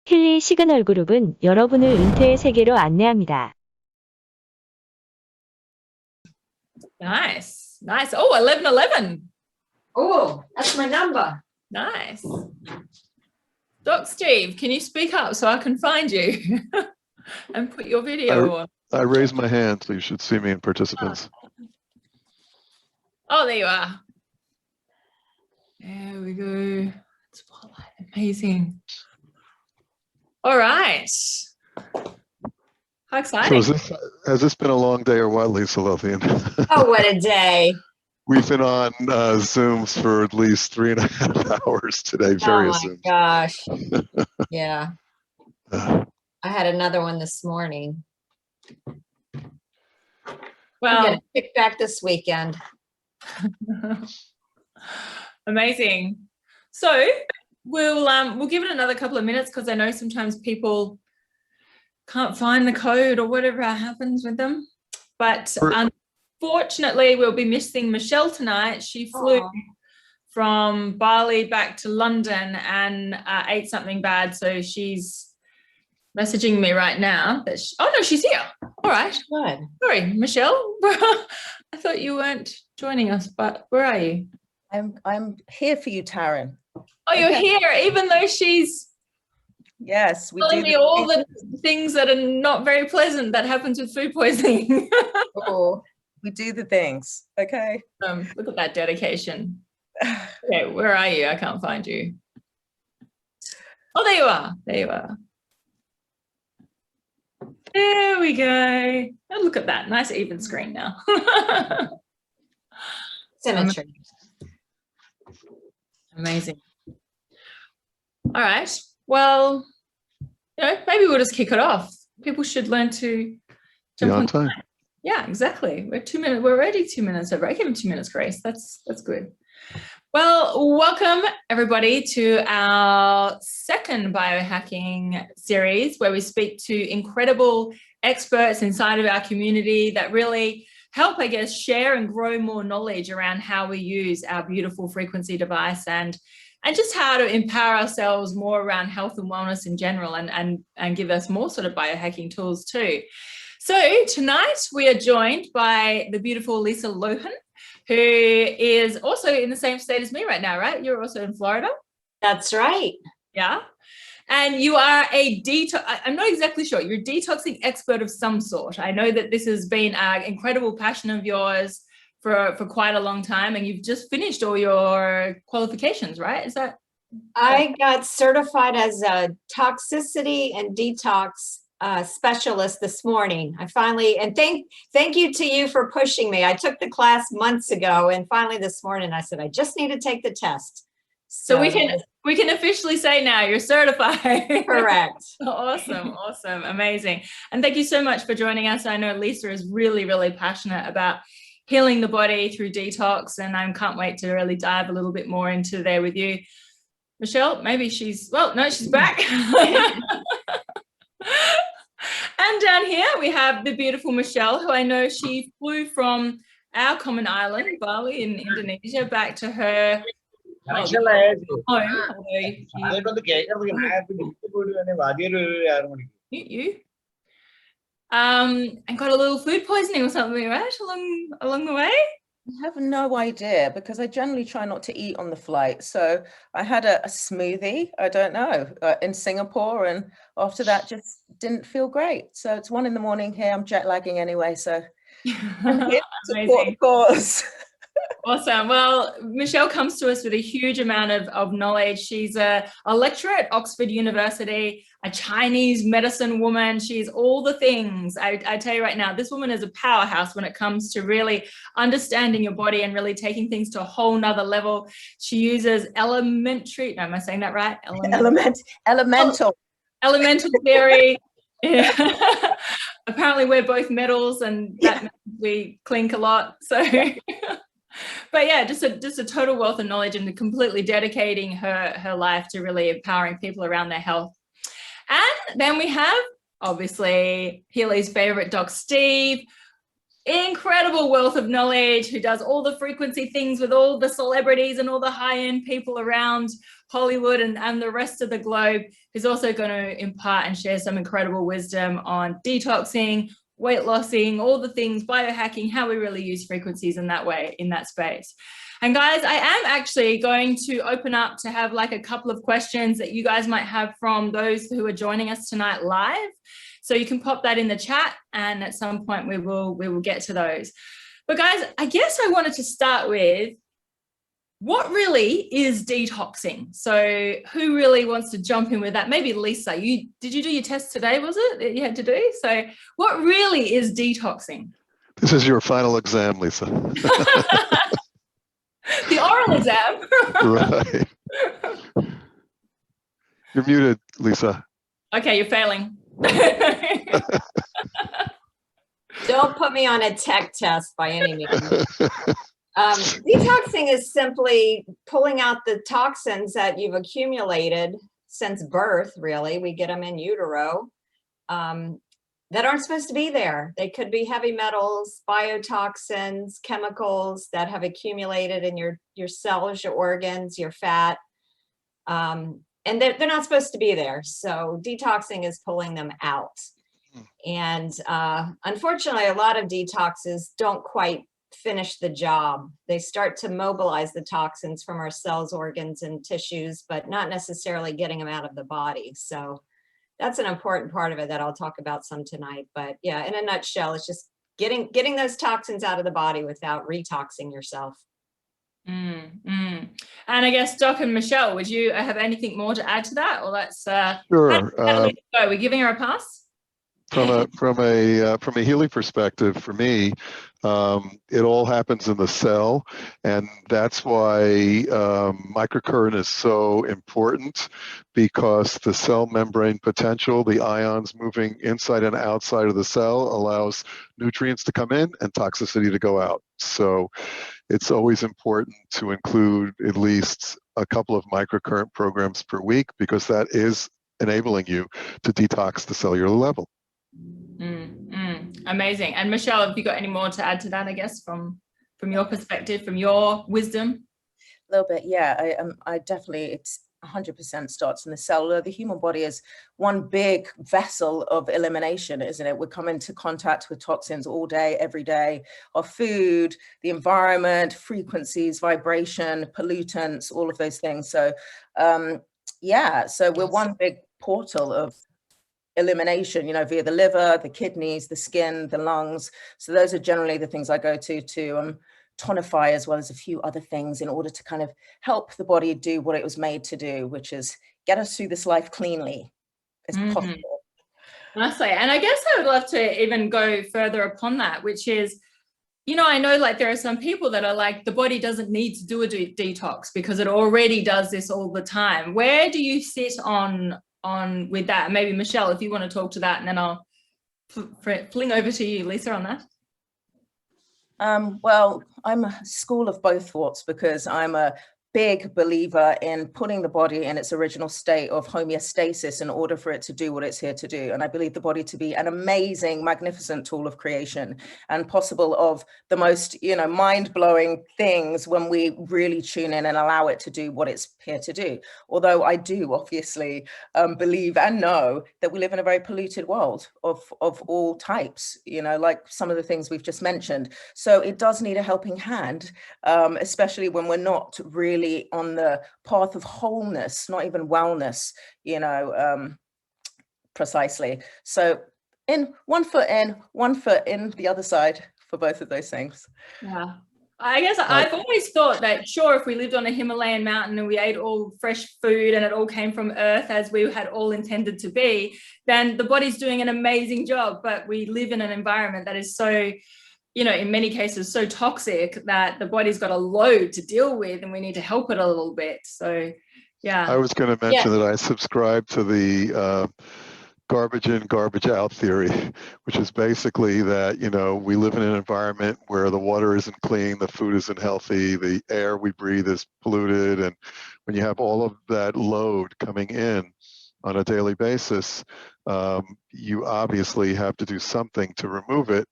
힐리 시그널 그룹은 여러분을 은퇴의 세계로 안내합니다. Nice, nice. Oh, 1111. Oh, that's my number. Nice. Doc Steve, can you speak up so I can find you and put your video on? I raised my hand, so you should see me in participants. Oh, there you are. There we go. Spotlight, amazing. All right. How exciting. So has this been a long day or what, Lisa Lothian? Oh, what a day. We've been on Zooms for at least 3.5 hours today, various Oh my Zooms. gosh. Yeah. I had another one this morning. Well, I'm gonna kick back this weekend. amazing. So we'll give it another couple of minutes because I know sometimes people can't find the code or whatever happens with them. But unfortunately, we'll be missing Michelle tonight. She flew from Bali back to London and ate something bad. So she's messaging me right now that oh no, she's here. All right. Good. Sorry, Michelle. I thought you weren't joining us, but where are you? I'm here for you, Taryn. Oh, you're here, even though she's Yes, we telling do me all the things that are not very pleasant that happens with food poisoning. Oh, we do the things. Okay. Look at that dedication. Okay, where are you? I can't find you. Oh, there you are. There you are. There we go. Oh, look at that. Nice even screen now. Symmetry. Amazing. All right. Well, maybe we'll just kick it off. People should learn to jump on time. Yeah, exactly. We're 2 minutes. We're already 2 minutes over. I give them 2 minutes grace. That's good. Well, welcome everybody to our second biohacking series where we speak to incredible experts inside of our community that really help, I guess, share and grow more knowledge around how we use our beautiful frequency device and just how to empower ourselves more around health and wellness in general and give us more sort of biohacking tools too. So tonight we are joined by the beautiful Lisa Lohan, who is also in the same state as me right now, right? You're also in Florida? That's right. Yeah. And you are I'm not exactly sure, you're a detoxing expert of some sort. I know that this has been an incredible passion of yours for quite a long time, and you've just finished all your qualifications, right? Is that? I got certified as a toxicity and detox specialist this morning. I finally, and thank you to you for pushing me. I took the class months ago, and finally this morning I said, I just need to take the test. So we can officially say now you're certified. Correct. Awesome, amazing. And thank you so much for joining us. I know Lisa is really, really passionate about healing the body through detox, and I can't wait to really dive a little bit more into there with you. Michelle, maybe she's back. And down here we have the beautiful Michelle, who I know she flew from our common island, Bali in Indonesia, back to her home. And got a little food poisoning or something, right? Along the way? I have no idea because I generally try not to eat on the flight. So I had a smoothie, I don't know, in Singapore, and after that just didn't feel great. So it's 1 a.m. here. I'm jet lagging anyway, so I'm here to support the cause. Awesome. Well, Michelle comes to us with a huge amount of knowledge. She's a lecturer at Oxford University, a Chinese medicine woman. She's all the things. I tell you right now, this woman is a powerhouse when it comes to really understanding your body and really taking things to a whole nother level. She uses elementary, no, am I saying that right? Elemental theory. Apparently we're both metals, and that means we clink a lot. So but yeah, just a total wealth of knowledge and completely dedicating her life to really empowering people around their health. And then we have obviously Healy's favorite, Doc Steve, incredible wealth of knowledge, who does all the frequency things with all the celebrities and all the high-end people around Hollywood and the rest of the globe, who's also going to impart and share some incredible wisdom on detoxing, weight lossing, all the things, biohacking, how we really use frequencies in that way, in that space. And guys, I am actually going to open up to have like a couple of questions that you guys might have from those who are joining us tonight live. So you can pop that in the chat, and at some point we will get to those. But guys, I guess I wanted to start with, what really is detoxing? So who really wants to jump in with that? Maybe Lisa, did you do your test today, was it, that you had to do? So what really is detoxing? This is your final exam, Lisa. The oral exam. Right. You're muted, Lisa. Okay, you're failing. Don't put me on a tech test by any means. Detoxing is simply pulling out the toxins that you've accumulated since birth, really. We get them in utero, that aren't supposed to be there. They could be heavy metals, biotoxins, chemicals that have accumulated in your cells, your organs, your fat. And they're not supposed to be there. So detoxing is pulling them out. And unfortunately, a lot of detoxes don't quite finish the job. They start to mobilize the toxins from our cells, organs, and tissues, but not necessarily getting them out of the body. So that's an important part of it that I'll talk about some tonight. But yeah, in a nutshell, it's just getting those toxins out of the body without retoxing yourself. And I guess Doc and Michelle, would you have anything more to add to that? Or that's Sure. We're giving her a pass. From a healing perspective, for me, it all happens in the cell, and that's why microcurrent is so important, because the cell membrane potential, the ions moving inside and outside of the cell, allows nutrients to come in and toxicity to go out. So it's always important to include at least a couple of microcurrent programs per week, because that is enabling you to detox the cellular level. Amazing. And Michelle, have you got any more to add to that, I guess, from your perspective, from your wisdom? A little bit, yeah. I definitely, it's 100% starts in the cellular. The human body is one big vessel of elimination, isn't it? We come into contact with toxins all day, every day, our food, the environment, frequencies, vibration, pollutants, all of those things. So yeah, so we're one big portal of elimination, via the liver, the kidneys, the skin, the lungs. So those are generally the things I go to tonify, as well as a few other things, in order to kind of help the body do what it was made to do, which is get us through this life cleanly as possible. Honestly, and I guess I would love to even go further upon that, which is, I know like there are some people that are like, the body doesn't need to do a detox because it already does this all the time. Where do you sit on with that? Maybe Michelle, if you want to talk to that, and then I'll fling over to you, Lisa, on that. Well, I'm a school of both thoughts, because I'm a big believer in putting the body in its original state of homeostasis in order for it to do what it's here to do. And I believe the body to be an amazing, magnificent tool of creation, and possible of the most, mind-blowing things when we really tune in and allow it to do what it's here to do. Although I do obviously believe and know that we live in a very polluted world of all types, like some of the things we've just mentioned. So it does need a helping hand, especially when we're not really on the path of wholeness, not even wellness, precisely. So in one foot in the other side for both of those things. Yeah. I guess I've always thought that, sure, if we lived on a Himalayan mountain and we ate all fresh food and it all came from earth as we had all intended to be, then the body's doing an amazing job. But we live in an environment that is so, in many cases, so toxic that the body's got a load to deal with, and we need to help it a little bit. So, yeah. I was going to mention that I subscribe to the garbage in, garbage out theory, which is basically that, we live in an environment where the water isn't clean, the food isn't healthy, the air we breathe is polluted. And when you have all of that load coming in on a daily basis, you obviously have to do something to remove it.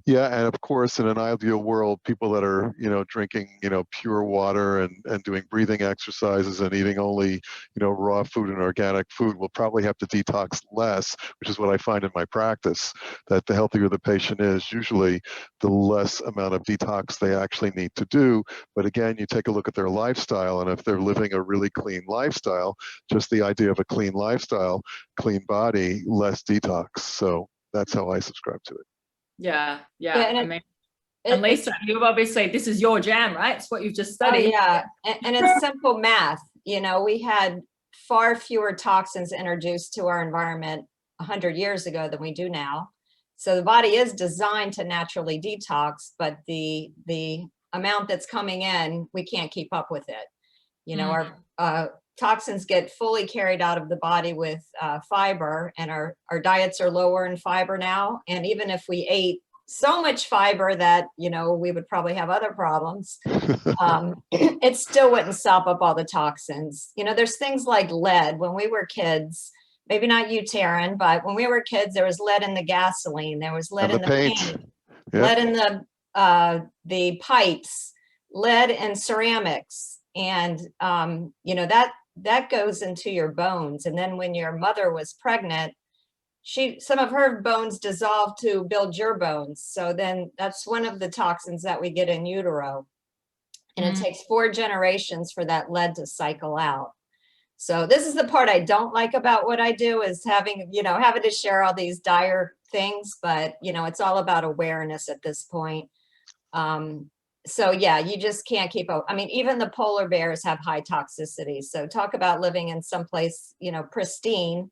Yeah, and of course, in an ideal world, people that are, drinking, pure water and doing breathing exercises and eating only, raw food and organic food will probably have to detox less, which is what I find in my practice, that the healthier the patient is, usually the less amount of detox they actually need to do. But again, you take a look at their lifestyle, and if they're living a really clean lifestyle, just the idea of a clean lifestyle, clean body, less detox. So that's how I subscribe to it. Yeah. and I mean, and Lisa, you've obviously, this is your jam, right? It's what you've just studied. yeah, and it's simple math. We had far fewer toxins introduced to our environment 100 years ago than we do now. So the body is designed to naturally detox, but the amount that's coming in, we can't keep up with it. Our toxins get fully carried out of the body with fiber, and our diets are lower in fiber now. And even if we ate so much fiber that, we would probably have other problems, it still wouldn't sop up all the toxins. There's things like lead. When we were kids, maybe not you, Taryn, but when we were kids, there was lead in the gasoline, there was lead in the paint, lead in the pipes, lead in ceramics. And, that goes into your bones. And then when your mother was pregnant, some of her bones dissolved to build your bones. So then that's one of the toxins that we get in utero. And it takes 4 generations for that lead to cycle out. So this is the part I don't like about what I do, is having to share all these dire things, but it's all about awareness at this point. So yeah, you just can't keep up. I mean, even the polar bears have high toxicity. So talk about living in someplace, pristine.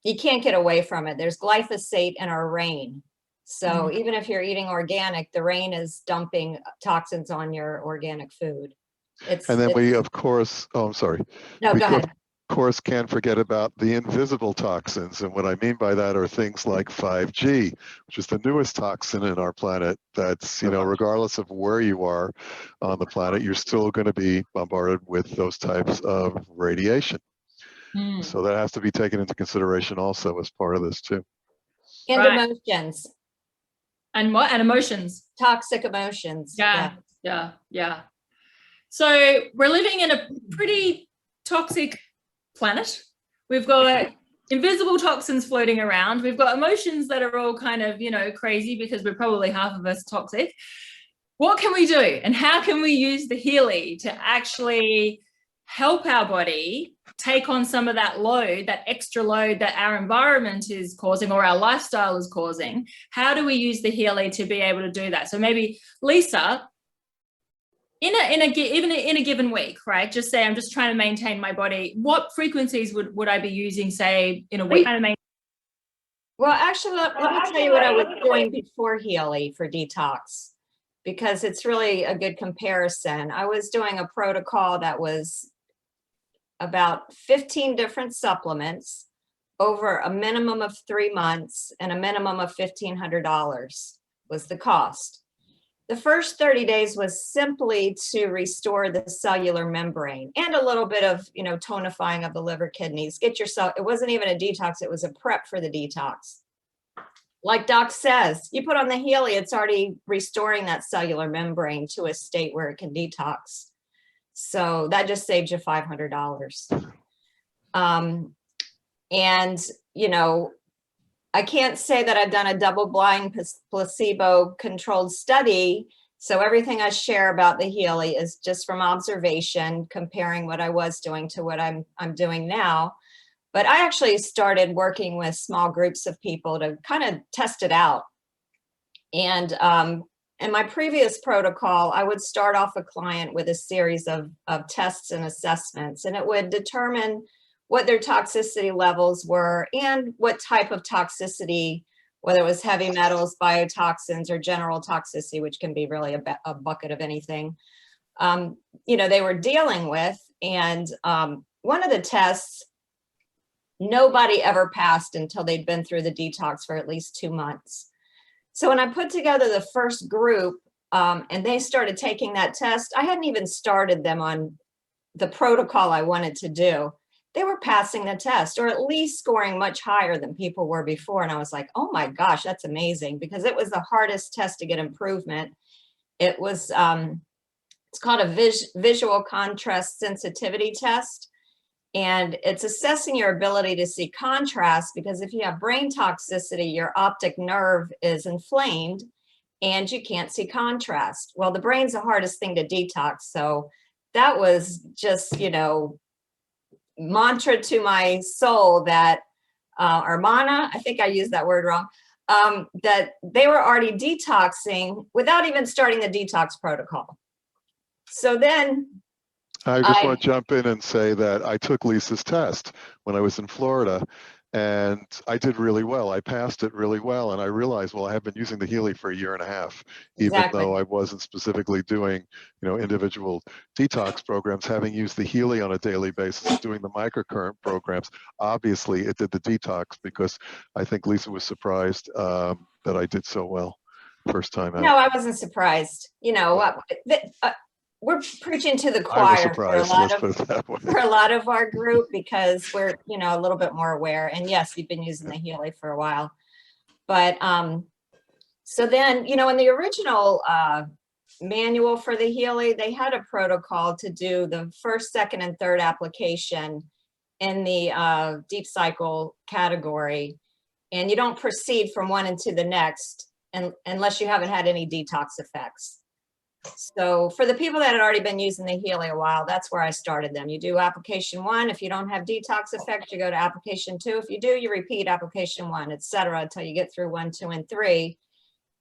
You can't get away from it. There's glyphosate in our rain. So even if you're eating organic, the rain is dumping toxins on your organic food. And then we, of course, I'm sorry. No, go ahead. Of course, can't forget about the invisible toxins. And what I mean by that are things like 5G, which is the newest toxin in our planet. That's, regardless of where you are on the planet, you're still going to be bombarded with those types of radiation. So that has to be taken into consideration also as part of this too. And emotions. And what? And emotions. Toxic emotions. Yeah. So we're living in a pretty toxic planet. We've got invisible toxins floating around. We've got emotions that are all kind of, crazy, because we're probably half of us toxic. What can we do? And how can we use the Healy to actually help our body take on some of that load, that extra load that our environment is causing or our lifestyle is causing? How do we use the Healy to be able to do that? So maybe Lisa, even in a given week, right? Just say I'm just trying to maintain my body. What frequencies would I be using, say, in a week? Well, actually, let me tell you what I was doing before Healy for detox, because it's really a good comparison. I was doing a protocol that was about 15 different supplements over a minimum of 3 months, and a minimum of $1,500 was the cost. The first 30 days was simply to restore the cellular membrane and a little bit of, tonifying of the liver, kidneys. It wasn't even a detox, it was a prep for the detox. Like Doc says, you put on the Healy, it's already restoring that cellular membrane to a state where it can detox. So that just saved you $500. And, I can't say that I've done a double-blind placebo-controlled study. So everything I share about the Healy is just from observation, comparing what I was doing to what I'm doing now. But I actually started working with small groups of people to kind of test it out. And in my previous protocol, I would start off a client with a series of tests and assessments, and it would determine what their toxicity levels were and what type of toxicity, whether it was heavy metals, biotoxins, or general toxicity, which can be really a bucket of anything, they were dealing with. And one of the tests, nobody ever passed until they'd been through the detox for at least 2 months. So when I put together the first group and they started taking that test, I hadn't even started them on the protocol I wanted to do. they were passing the test, or at least scoring much higher than people were before. And I was like, oh my gosh, that's amazing, because it was the hardest test to get improvement. It was, it's called a visual contrast sensitivity test. And it's assessing your ability to see contrast, because if you have brain toxicity, your optic nerve is inflamed and you can't see contrast. Well, the brain's the hardest thing to detox. So that was just, you know, mantra to my soul that, or mana, I think I used that word wrong, that they were already detoxing without even starting the detox protocol. So then I just want to jump in and say that I took Lisa's test when I was in Florida, and I did really well. I passed it really well, and I realized, well, I have been using the Healy for 1.5 years, even though I wasn't specifically doing, you know, individual detox programs. Having used the Healy on a daily basis, doing the microcurrent programs, obviously it did the detox, because I think Lisa was surprised that I did so well first time out. No, I wasn't surprised. You know, we're preaching to the choir I was surprised, let's put it that way. for a lot of our group, because we're, you know, a little bit more aware. And yes, you've been using the Healy for a while. But so then, you know, in the original manual for the Healy, they had a protocol to do the first, second, and third application in the deep cycle category. And you don't proceed from one into the next unless you haven't had any detox effects. So for the people that had already been using the Healy a while, that's where I started them. You do application 1. If you don't have detox effect, you go to application 2. If you do, you repeat application 1, etc., until you get through 1, 2, and 3.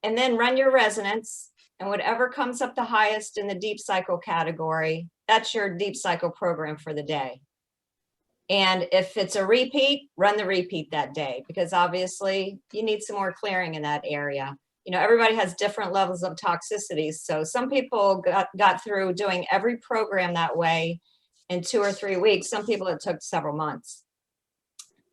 And then run your resonance, and whatever comes up the highest in the deep cycle category, that's your deep cycle program for the day. And if it's a repeat, run the repeat that day, because obviously you need some more clearing in that area. You know, everybody has different levels of toxicities. So some people got through doing every program that way in 2 or 3 weeks. Some people it took several months.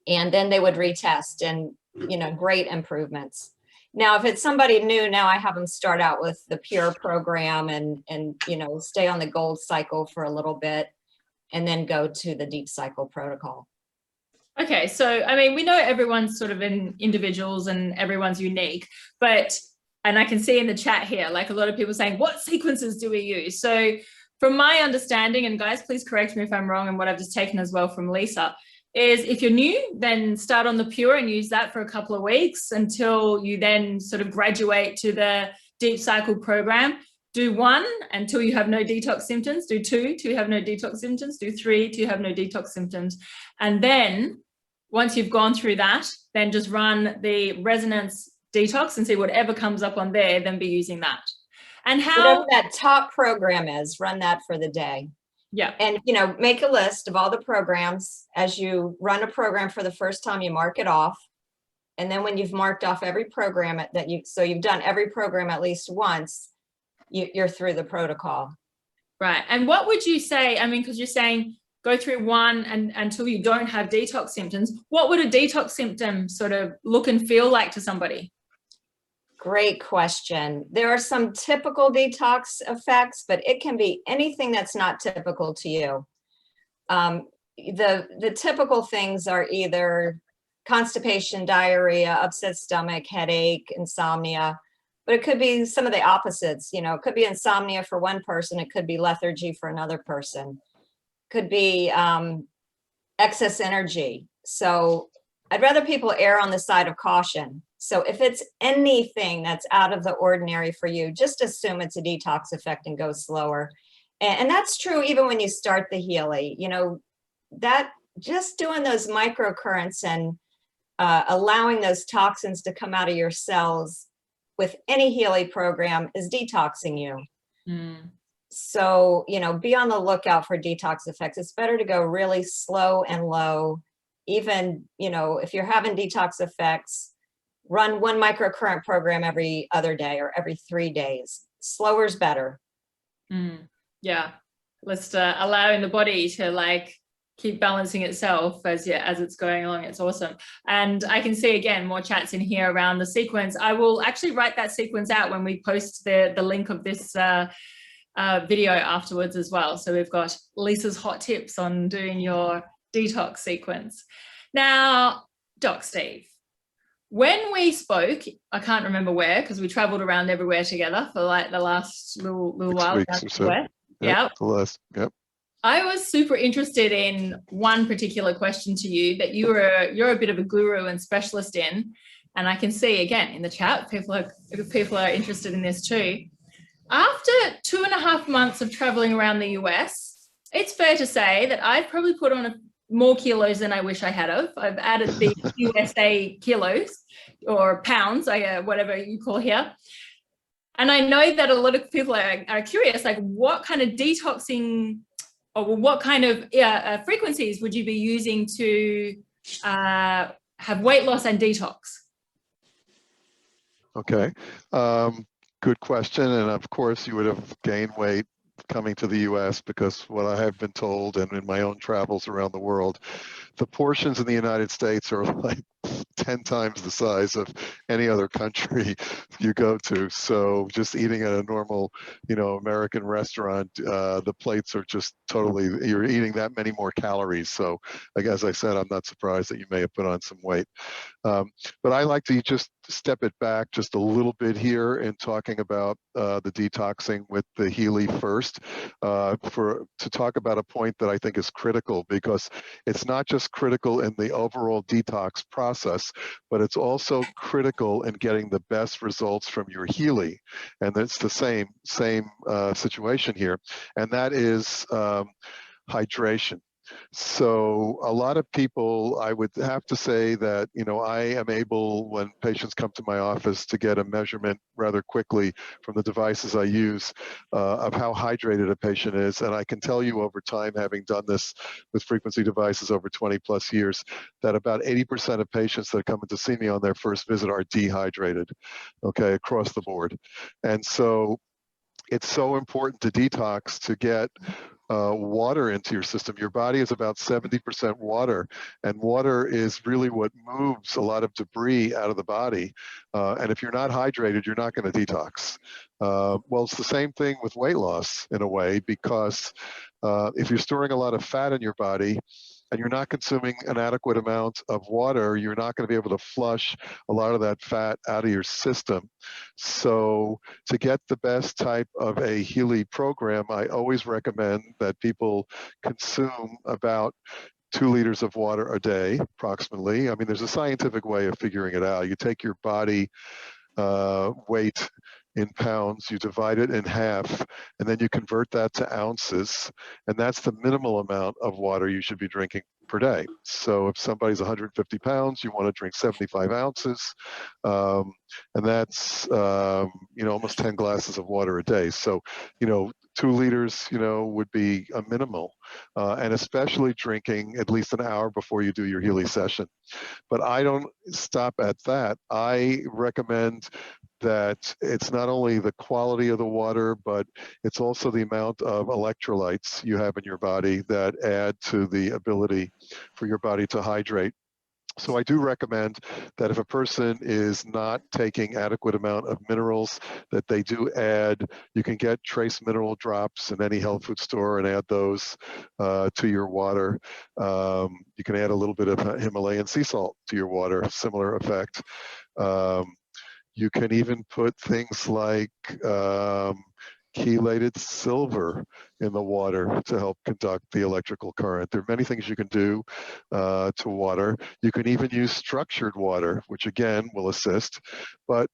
And then they would retest, and, you know, great improvements. Now, if it's somebody new, now I have them start out with the pure program and you know, stay on the gold cycle for a little bit, and then go to the deep cycle protocol. Okay, so I mean, we know everyone's sort of in individuals and everyone's unique, but, and I can see in the chat here, like a lot of people saying, what sequences do we use? So from my understanding, and guys, please correct me if I'm wrong, and what I've just taken as well from Lisa, is if you're new, then start on the pure and use that for a couple of weeks until you then sort of graduate to the deep cycle program. Do 1 until you have no detox symptoms, do 2 till you have no detox symptoms, do 3 till you have no detox symptoms. And then once you've gone through that, then just run the resonance detox and see whatever comes up on there, then be using that. And how whatever that top program is, run that for the day. Yeah. And, you know, make a list of all the programs. As you run a program for the first time, you mark it off. And then when you've marked off every program that so you've done every program at least once, you're through the protocol. Right. And what would you say, I mean, because you're saying go through 1 and until you don't have detox symptoms, what would a detox symptom sort of look and feel like to somebody? Great question. There are some typical detox effects, but it can be anything that's not typical to you. The typical things are either constipation, diarrhea, upset stomach, headache, insomnia, but it could be some of the opposites. You know, it could be insomnia for one person. It could be lethargy for another person. Could be excess energy. So I'd rather people err on the side of caution. So if it's anything that's out of the ordinary for you, just assume it's a detox effect and go slower. And that's true even when you start the Healy. You know, that just doing those microcurrents and allowing those toxins to come out of your cells with any Healy program is detoxing you. Mm. So, you know, be on the lookout for detox effects. It's better to go really slow and low. Even, you know, if you're having detox effects, run 1 microcurrent program every other day or every 3 days. Slower is better. Mm. Yeah. Just allowing the body to like keep balancing itself as it's going along. It's awesome. And I can see again more chats in here around the sequence. I will actually write that sequence out when we post the link of this video afterwards as well. So we've got Lisa's hot tips on doing your detox sequence. Now, Doc Steve, when we spoke, I can't remember where, because we traveled around everywhere together for like the last little while. Weeks or so. Yeah. Yep. I was super interested in one particular question to you that you're a bit of a guru and specialist in, and I can see again in the chat people are interested in this too. After 2.5 months of traveling around the US, it's fair to say that I've probably put on more kilos than I wish I had of. I've added the USA kilos or pounds, whatever you call here. And I know that a lot of people are curious, like what kind of detoxing or what kind of frequencies would you be using to have weight loss and detox? Okay, good question. And of course, you would have gained weight coming to the US, because what I have been told and in my own travels around the world, the portions in the United States are like 10 times the size of any other country you go to. So just eating at a normal, American restaurant, the plates are just totally, you're eating that many more calories. So like, as I said, I'm not surprised that you may have put on some weight. But I like to just step it back just a little bit here in talking about the detoxing with the Healy first, to talk about a point that I think is critical, because it's not just critical in the overall detox process, but it's also critical in getting the best results from your Healy. And it's the same situation here, and that is hydration. So a lot of people, I would have to say that, I am able, when patients come to my office, to get a measurement rather quickly from the devices I use of how hydrated a patient is. And I can tell you over time, having done this with frequency devices over 20 plus years, that about 80% of patients that come in to see me on their first visit are dehydrated, okay, across the board. And so it's so important to detox, to get water into your system. Your body is about 70% water, and water is really what moves a lot of debris out of the body. And if you're not hydrated, you're not going to detox. Well, it's the same thing with weight loss in a way, because if you're storing a lot of fat in your body and you're not consuming an adequate amount of water, you're not going to be able to flush a lot of that fat out of your system. So to get the best type of a Healy program, I always recommend that people consume about 2 liters of water a day, approximately. I mean, there's a scientific way of figuring it out. You take your body weight in pounds, you divide it in half, and then you convert that to ounces, and that's the minimal amount of water you should be drinking per day. So if somebody's 150 pounds, you want to drink 75 ounces, and that's almost 10 glasses of water a day. So 2 liters would be a minimal, and especially drinking at least an hour before you do your Healy session. But I don't stop at that. I recommend that it's not only the quality of the water, but it's also the amount of electrolytes you have in your body that add to the ability for your body to hydrate. So I do recommend that if a person is not taking adequate amount of minerals, that they do add, you can get trace mineral drops in any health food store and add those to your water. You can add a little bit of Himalayan sea salt to your water, similar effect. You can even put things like chelated silver in the water to help conduct the electrical current. There are many things you can do to water. You can even use structured water, which again will assist, but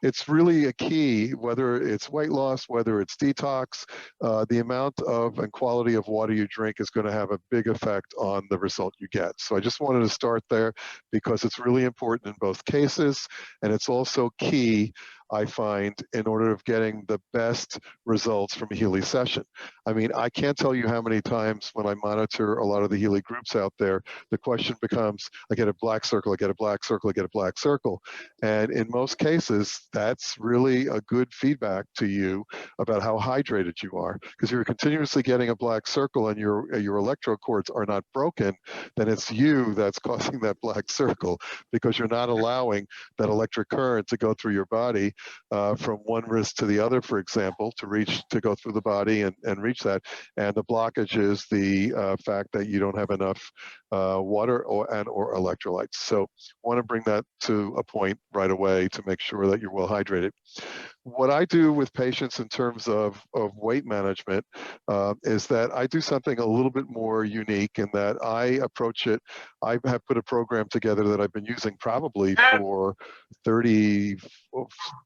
it's really a key, whether it's weight loss, whether it's detox, the amount of and quality of water you drink is going to have a big effect on the result you get. So I just wanted to start there because it's really important in both cases, and it's also key, I find, in order of getting the best results from a Healy session. I mean, I can't tell you how many times when I monitor a lot of the Healy groups out there, the question becomes, I get a black circle, I get a black circle, I get a black circle. And in most cases, that's really a good feedback to you about how hydrated you are. Because if you're continuously getting a black circle and your electrode cords are not broken, then it's you that's causing that black circle, because you're not allowing that electric current to go through your body from one wrist to the other, for example, to go through the body and reach that. And the blockage is the fact that you don't have enough water or electrolytes. So want to bring that to a point right away to make sure that you're well hydrated. What I do with patients in terms of weight management is that I do something a little bit more unique in that I approach it. I have put a program together that I've been using probably for 30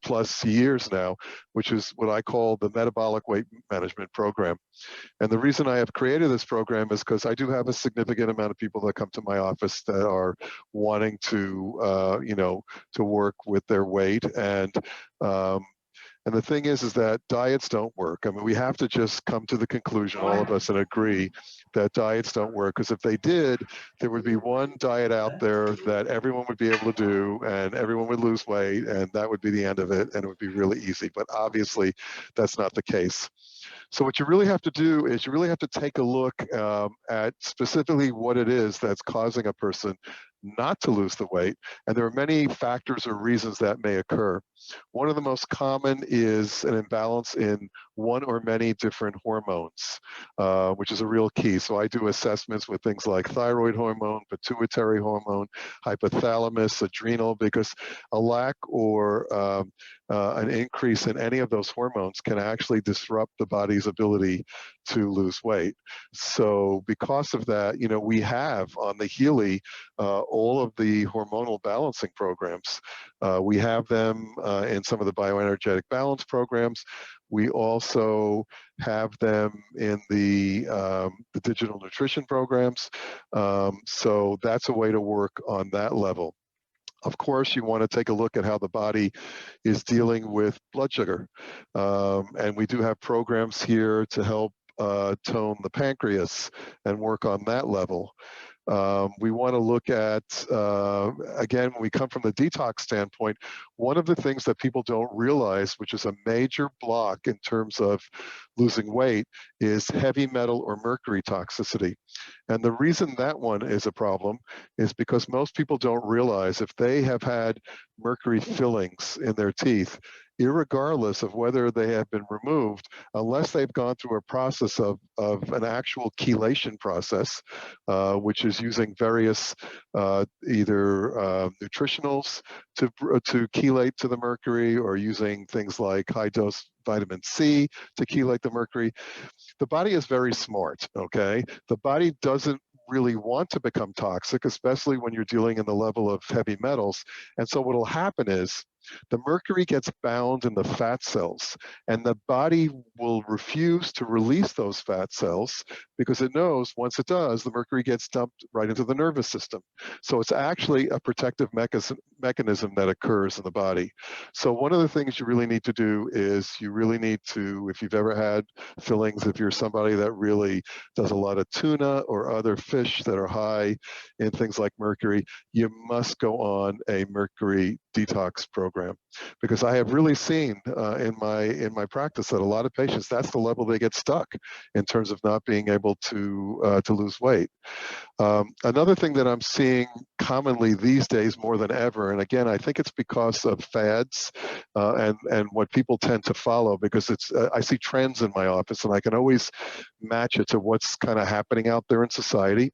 plus years now, which is what I call the metabolic weight management program. And the reason I have created this program is because I do have a significant amount of people that come to my office that are wanting to, to work with their weight. And the thing is that diets don't work. I mean, we have to just come to the conclusion, all of us, and agree that diets don't work. Because if they did, there would be one diet out there that everyone would be able to do, and everyone would lose weight, and that would be the end of it, and it would be really easy. But obviously, that's not the case. So what you really have to do is you really have to take a look at specifically what it is that's causing a person not to lose the weight. And there are many factors or reasons that may occur. One of the most common is an imbalance in one or many different hormones, which is a real key. So I do assessments with things like thyroid hormone, pituitary hormone, hypothalamus, adrenal, because a lack or an increase in any of those hormones can actually disrupt the body's ability to lose weight. So because of that, we have on the Healy all of the hormonal balancing programs. We have them in some of the bioenergetic balance programs. We also have them in the digital nutrition programs. So that's a way to work on that level. Of course, you want to take a look at how the body is dealing with blood sugar. And we do have programs here to help tone the pancreas and work on that level. We want to look at, again, when we come from the detox standpoint, one of the things that people don't realize, which is a major block in terms of losing weight, is heavy metal or mercury toxicity. And the reason that one is a problem is because most people don't realize if they have had mercury fillings in their teeth, irregardless of whether they have been removed, unless they've gone through a process of an actual chelation process, which is using various either nutritionals to chelate to the mercury, or using things like high-dose vitamin C to chelate the mercury. The body is very smart, okay? The body doesn't really want to become toxic, especially when you're dealing in the level of heavy metals. And so what will happen is the mercury gets bound in the fat cells, and the body will refuse to release those fat cells because it knows once it does, the mercury gets dumped right into the nervous system. So it's actually a protective mechanism that occurs in the body. So one of the things you really need to do is you really need to, if you've ever had fillings, if you're somebody that really does a lot of tuna or other fish that are high in things like mercury, you must go on a mercury detox program, because I have really seen in my practice that a lot of patients, that's the level they get stuck in terms of not being able to lose weight. Another thing that I'm seeing commonly these days more than ever, and again, I think it's because of fads and what people tend to follow, because it's I see trends in my office and I can always match it to what's kind of happening out there in society.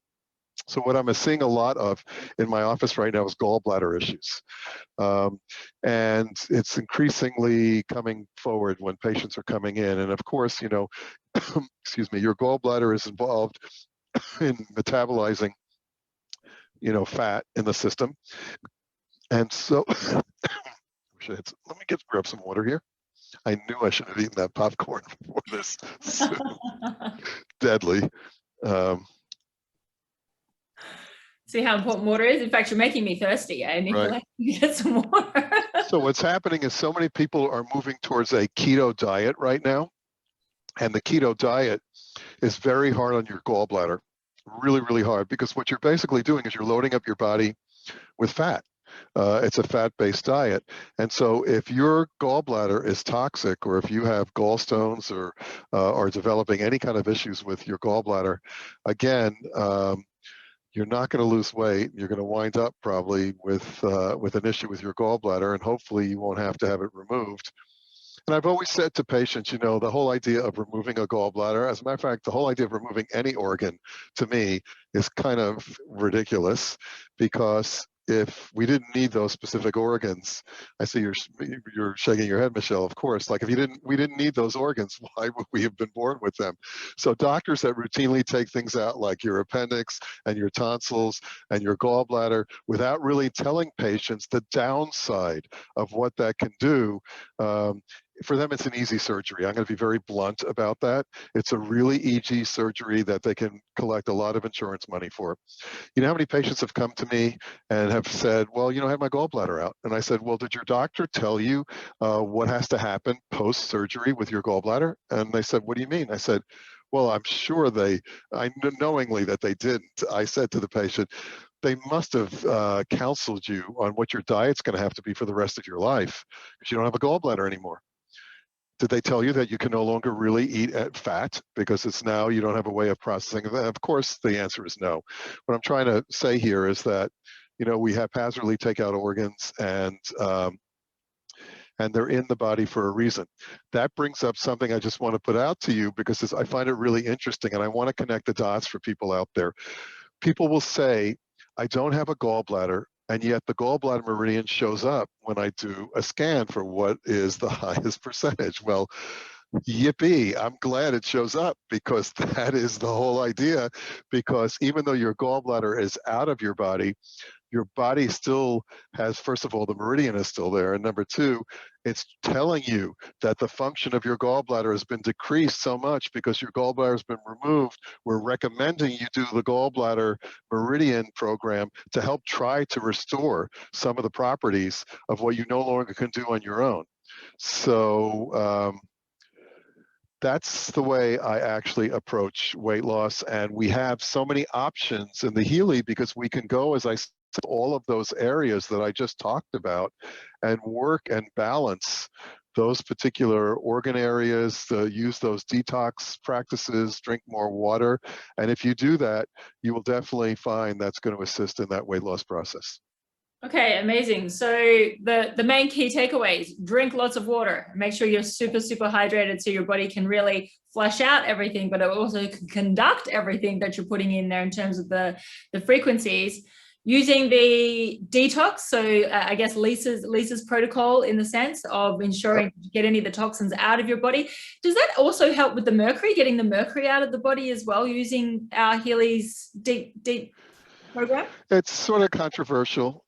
So what I'm seeing a lot of in my office right now is gallbladder issues. And it's increasingly coming forward when patients are coming in. And of course, excuse me, your gallbladder is involved in metabolizing, fat in the system. And so, let me grab some water here. I knew I should have eaten that popcorn before this. Deadly. See how important water is? In fact, you're making me thirsty. I need to get some water. So what's happening is so many people are moving towards a keto diet right now. And the keto diet is very hard on your gallbladder, really, really hard, because what you're basically doing is you're loading up your body with fat. It's a fat-based diet. And so if your gallbladder is toxic, or if you have gallstones or are developing any kind of issues with your gallbladder, again, you're not going to lose weight. You're going to wind up probably with an issue with your gallbladder, and hopefully you won't have to have it removed. And I've always said to patients, you know, the whole idea of removing a gallbladder, as a matter of fact, the whole idea of removing any organ to me is kind of ridiculous, because if we didn't need those specific organs, I see you're shaking your head, Michelle, of course, like if we didn't need those organs, why would we have been born with them? So doctors that routinely take things out like your appendix and your tonsils and your gallbladder without really telling patients the downside of what that can do, for them, it's an easy surgery. I'm going to be very blunt about that. It's a really easy surgery that they can collect a lot of insurance money for. You know how many patients have come to me and have said, well, you know, I had my gallbladder out. And I said, well, did your doctor tell you what has to happen post-surgery with your gallbladder? And they said, what do you mean? I said, well, I'm sure knowingly that they didn't. I said to the patient, they must have counseled you on what your diet's going to have to be for the rest of your life, because you don't have a gallbladder anymore. Did they tell you that you can no longer really eat fat because it's now you don't have a way of processing it? Of course, the answer is no. What I'm trying to say here is that, you know, we haphazardly take out organs, and they're in the body for a reason. That brings up something I just want to put out to you, because I find it really interesting, and I want to connect the dots for people out there. People will say, I don't have a gallbladder, and yet the gallbladder meridian shows up when I do a scan for what is the highest percentage. Well, yippee, I'm glad it shows up, because that is the whole idea. Because even though your gallbladder is out of your body still has, first of all, the meridian is still there, and number two, it's telling you that the function of your gallbladder has been decreased so much because your gallbladder has been removed. We're recommending you do the gallbladder meridian program to help try to restore some of the properties of what you no longer can do on your own. So that's the way I actually approach weight loss. And we have so many options in the Healy, because we can go, as I said, all of those areas that I just talked about, and work and balance those particular organ areas, use those detox practices, drink more water. And if you do that, you will definitely find that's going to assist in that weight loss process. Okay, amazing. So the main key takeaways: drink lots of water, make sure you're super hydrated so your body can really flush out everything, but it also can conduct everything that you're putting in there in terms of the frequencies. Using the detox, so I guess Lisa's protocol, in the sense of ensuring you get any of the toxins out of your body. Does that also help with the mercury, getting the mercury out of the body as well, using our Healy's deep program? It's sort of controversial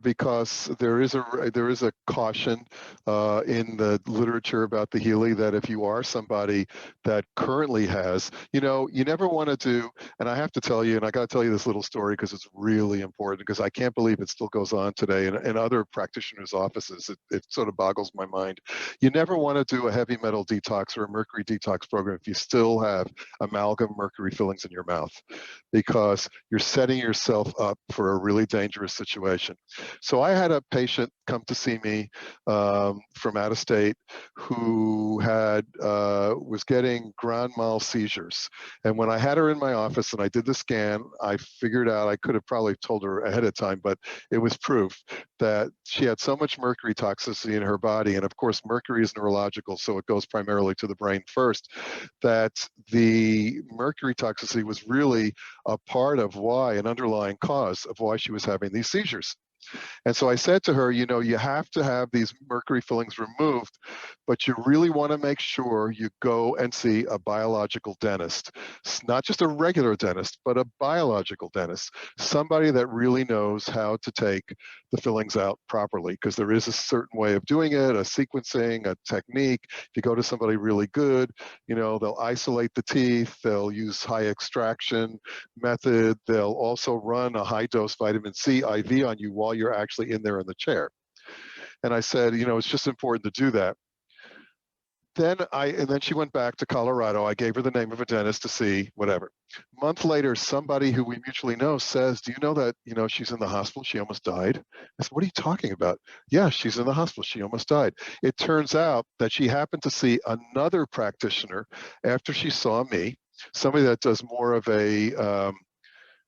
because there is a caution in the literature about the Healy that if you are somebody that currently has, you know, you never want to do, and I have to tell you, and I got to tell you this little story because it's really important, because I can't believe it still goes on today in other practitioners' offices. It sort of boggles my mind. You never want to do a heavy metal detox or a mercury detox program if you still have amalgam mercury fillings in your mouth, because you're setting yourself up for a really dangerous situation. So I had a patient come to see me from out of state who had was getting grand mal seizures. And when I had her in my office and I did the scan, I figured out, I could have probably told her ahead of time, but it was proof that she had so much mercury toxicity in her body. And of course, mercury is neurological, so it goes primarily to the brain first, that the mercury toxicity was really a part of why, an underlying cause of why she was having these seizures. And so I said to her, you know, you have to have these mercury fillings removed, but you really want to make sure you go and see a biological dentist. It's not just a regular dentist, but a biological dentist, somebody that really knows how to take the fillings out properly, because there is a certain way of doing it, a sequencing, a technique. If you go to somebody really good, you know, they'll isolate the teeth, they'll use high extraction method, they'll also run a high dose vitamin C IV on you while you're actually in there in the chair. And I said, you know, it's just important to do that. And then she went back to Colorado. I gave her the name of a dentist to see, whatever. A month later, somebody who we mutually know says, do you know that, you know, she's in the hospital? She almost died. I said, what are you talking about? Yeah, she's in the hospital. She almost died. It turns out that she happened to see another practitioner after she saw me, somebody that does more of a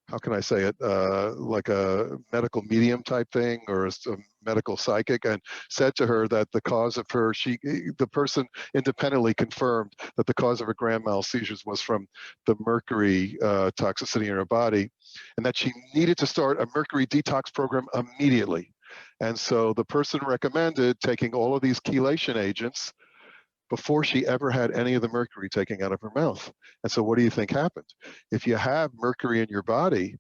how can I say it, like a medical medium type thing, or a medical psychic, and said to her that the cause of her, the person independently confirmed that the cause of her grand mal seizures was from the mercury toxicity in her body, and that she needed to start a mercury detox program immediately. And so the person recommended taking all of these chelation agents before she ever had any of the mercury taken out of her mouth. And so what do you think happened? If you have mercury in your body,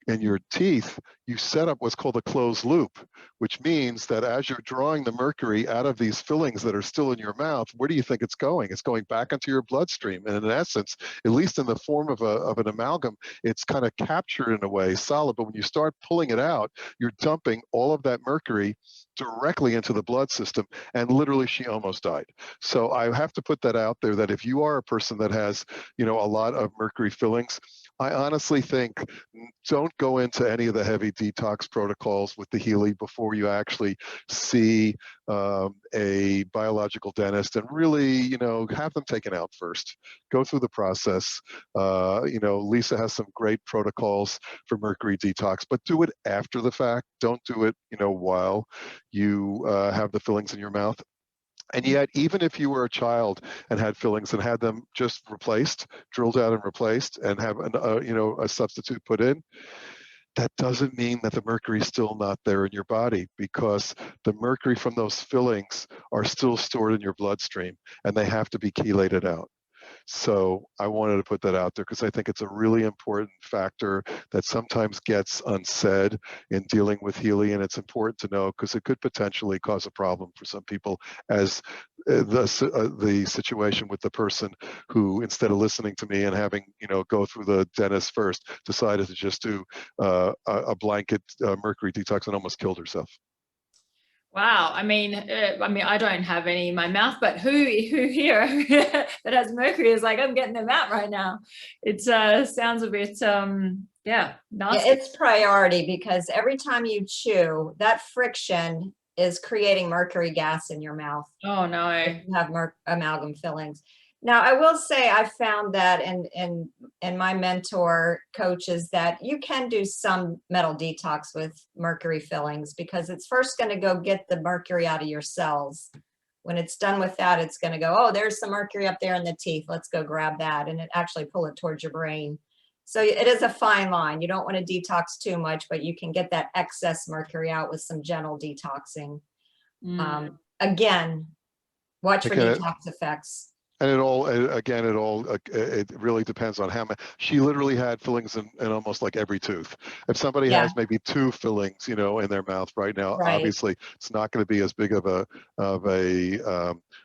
in your teeth, you set up what's called a closed loop, which means that as you're drawing the mercury out of these fillings that are still in your mouth, where do you think it's going? It's going back into your bloodstream. And in essence, at least in the form of an amalgam, it's kind of captured in a way, solid. But when you start pulling it out, you're dumping all of that mercury directly into the blood system. And literally, she almost died. So I have to put that out there, that if you are a person that has, a lot of mercury fillings, I honestly think don't go into any of the heavy detox protocols with the Healy before you actually see a biological dentist, and really, have them taken out first. Go through the process. Lisa has some great protocols for mercury detox, but do it after the fact. Don't do it, while you have the fillings in your mouth. And yet, even if you were a child and had fillings and had them just replaced, drilled out and replaced, and have a substitute put in, that doesn't mean that the mercury is still not there in your body, because the mercury from those fillings are still stored in your bloodstream, and they have to be chelated out. So I wanted to put that out there because I think it's a really important factor that sometimes gets unsaid in dealing with Healy, and it's important to know because it could potentially cause a problem for some people, as the situation with the person who, instead of listening to me and having go through the dentist first, decided to just do a blanket mercury detox and almost killed herself. Wow. I mean, I don't have any in my mouth, but who here that has mercury is like, I'm getting them out right now. It sounds a bit, nasty. Yeah, it's priority, because every time you chew, that friction is creating mercury gas in your mouth. Oh no. If you have amalgam fillings. Now, I will say I found that in my mentor coaches that you can do some metal detox with mercury fillings, because it's first going to go get the mercury out of your cells. When it's done with that, it's going to go, oh, there's some mercury up there in the teeth. Let's go grab that. And it actually pull it towards your brain. So it is a fine line. You don't want to detox too much, but you can get that excess mercury out with some gentle detoxing. Again, watch for detox effects. And it really depends on how many. She literally had fillings in almost like every tooth. If somebody has maybe 2 fillings, in their mouth right now, obviously it's not going to be as big of a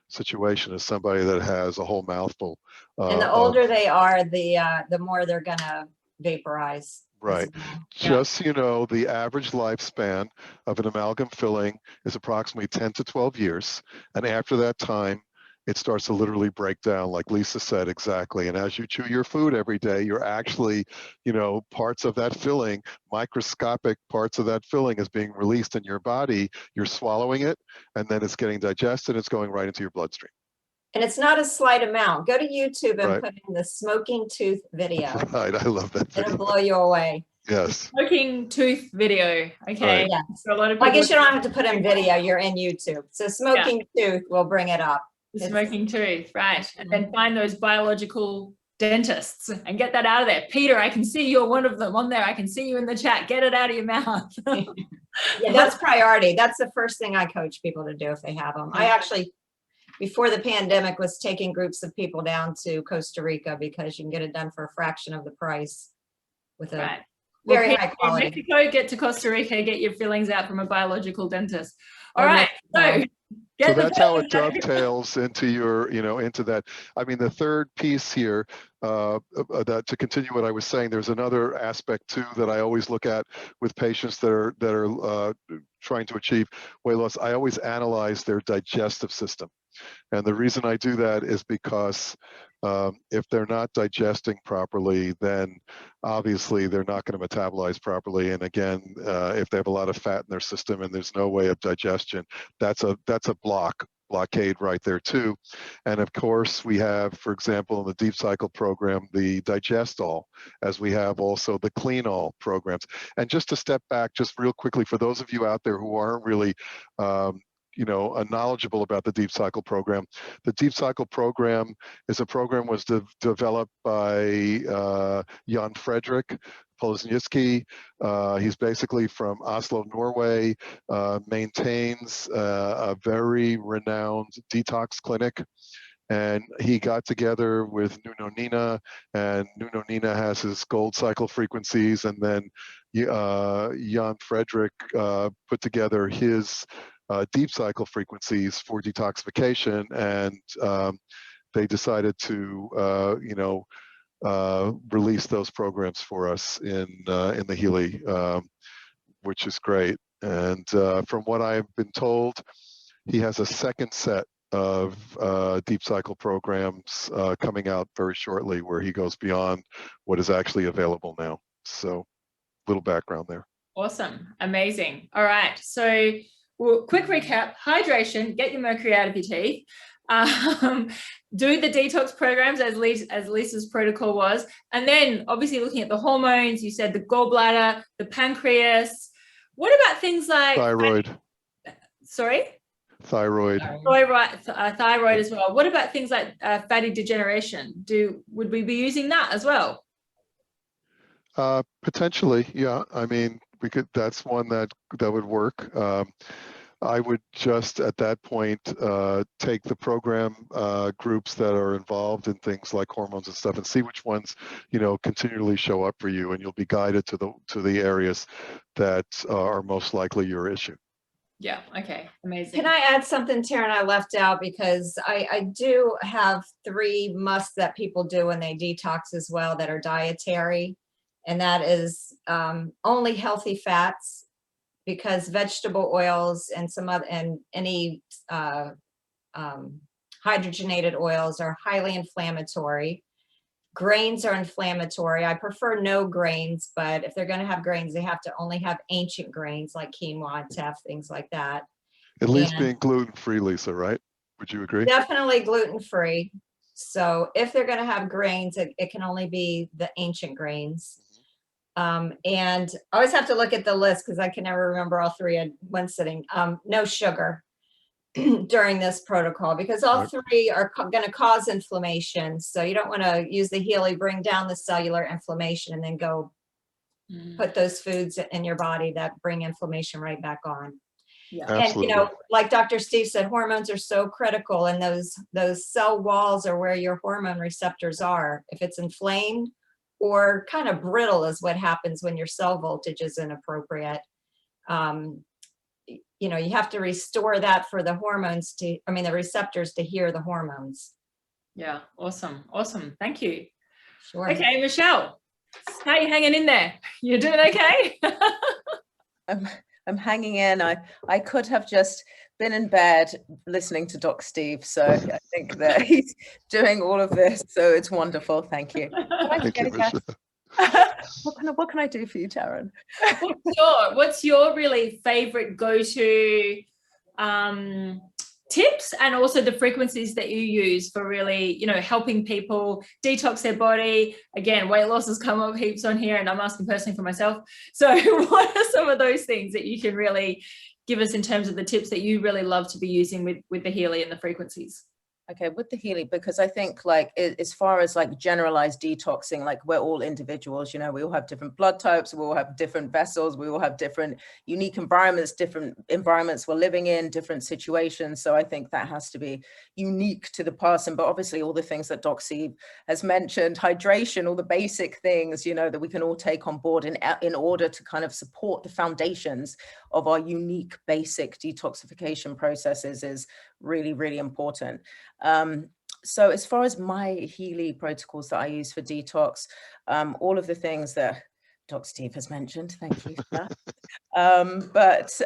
situation as somebody that has a whole mouthful. And the older they are, the more they're going to vaporize. Right. Just so you know, the average lifespan of an amalgam filling is approximately 10 to 12 years. And after that time, it starts to literally break down, like Lisa said, exactly. And as you chew your food every day, you're actually, parts of that filling, microscopic parts of that filling is being released in your body. You're swallowing it, and then it's getting digested. It's going right into your bloodstream. And it's not a slight amount. Go to YouTube and put in the smoking tooth video. Right, I love that video. It'll blow you away. Yes. Smoking tooth video. Okay. Right. Yeah. So a lot of people, I guess you don't have to put in video. You're in YouTube. So smoking tooth will bring it up. The smoking tooth, right? And then find those biological dentists and get that out of there. Peter, I can see you're one of them on there. I can see you in the chat. Get it out of your mouth. Yeah, that's priority. That's the first thing I coach people to do if they have them. I actually, before the pandemic, was taking groups of people down to Costa Rica because you can get it done for a fraction of the price with a very high quality. Mexico, get to Costa Rica, get your fillings out from a biological dentist. All right, so that's how it dovetails into your, into that. I mean, the third piece here, that to continue what I was saying, there's another aspect too that I always look at with patients that are trying to achieve weight loss. I always analyze their digestive system. And the reason I do that is because if they're not digesting properly, then obviously they're not going to metabolize properly. And again, if they have a lot of fat in their system and there's no way of digestion, that's a block blockade right there too. And of course, we have, for example, in the Deep Cycle program, the Digestol, as we have also the Clean All programs. And just to step back, just real quickly, for those of you out there who aren't really knowledgeable about the Deep Cycle program. The Deep Cycle program is a program was developed by Jan Fredrik Polzniewski. He's basically from Oslo, Norway, maintains a very renowned detox clinic. And he got together with Nuno Nina, and Nuno Nina has his gold cycle frequencies, and then Jan Fredrik put together his deep cycle frequencies for detoxification, and they decided to release those programs for us in the Healy, which is great. And from what I've been told, he has a second set of deep cycle programs coming out very shortly, where he goes beyond what is actually available now. So, little background there. Awesome, amazing. All right, so quick recap: hydration, get your mercury out of your teeth. Do the detox programs as Lisa's protocol was, and then obviously looking at the hormones. You said the gallbladder, the pancreas. What about things like thyroid? Sorry. Thyroid. Thyroid as well. What about things like fatty degeneration? Would we be using that as well? Potentially, yeah. I mean, we could. That's one that would work. I would just at that point take the program groups that are involved in things like hormones and stuff, and see which ones continually show up for you, and you'll be guided to the areas that are most likely your issue. Yeah. Okay. Amazing. Can I add something, Taryn, I left out, because I do have 3 musts that people do when they detox as well that are dietary, and that is only healthy fats, because vegetable oils and any hydrogenated oils are highly inflammatory. Grains are inflammatory. I prefer no grains, but if they're going to have grains, they have to only have ancient grains like quinoa, teff, things like that. At least being gluten-free, Lisa, right? Would you agree? Definitely gluten-free. So if they're going to have grains, it can only be the ancient grains. And I always have to look at the list because I can never remember all 3 at one sitting. No sugar during this protocol, because all 3 are going to cause inflammation. So you don't want to use the Healy, bring down the cellular inflammation, and then go put those foods in your body that bring inflammation right back on. Yeah. Absolutely. And like Dr. Steve said, hormones are so critical, and those cell walls are where your hormone receptors are. If it's inflamed or kind of brittle is what happens when your cell voltage is inappropriate. You have to restore that for the hormones the receptors to hear the hormones. Yeah. Awesome. Awesome. Thank you. Sure. Okay, Michelle, how are you hanging in there? You're doing okay? I'm hanging in. I could have just been in bed listening to Doc Steve, so I think that he's doing all of this, so it's wonderful. Thank you. Thank you, Michelle. What can I do for you, Taryn? What's your really favorite go-to tips, and also the frequencies that you use for really, helping people detox their body? Again, weight loss has come up heaps on here, and I'm asking personally for myself. So what are some of those things that you can really give us in terms of the tips that you really love to be using with the Healy and the frequencies? Okay, with the Healy, because I think as far as generalized detoxing, we're all individuals, we all have different blood types, we all have different vessels, we all have different unique environments we're living in, different situations. So I think that has to be unique to the person. But obviously all the things that Doc Steve has mentioned, hydration, all the basic things, that we can all take on board in order to kind of support the foundations of our unique basic detoxification processes is really, really important. So as far as my Healy protocols that I use for detox, all of the things that Doc Steve has mentioned, thank you for that. But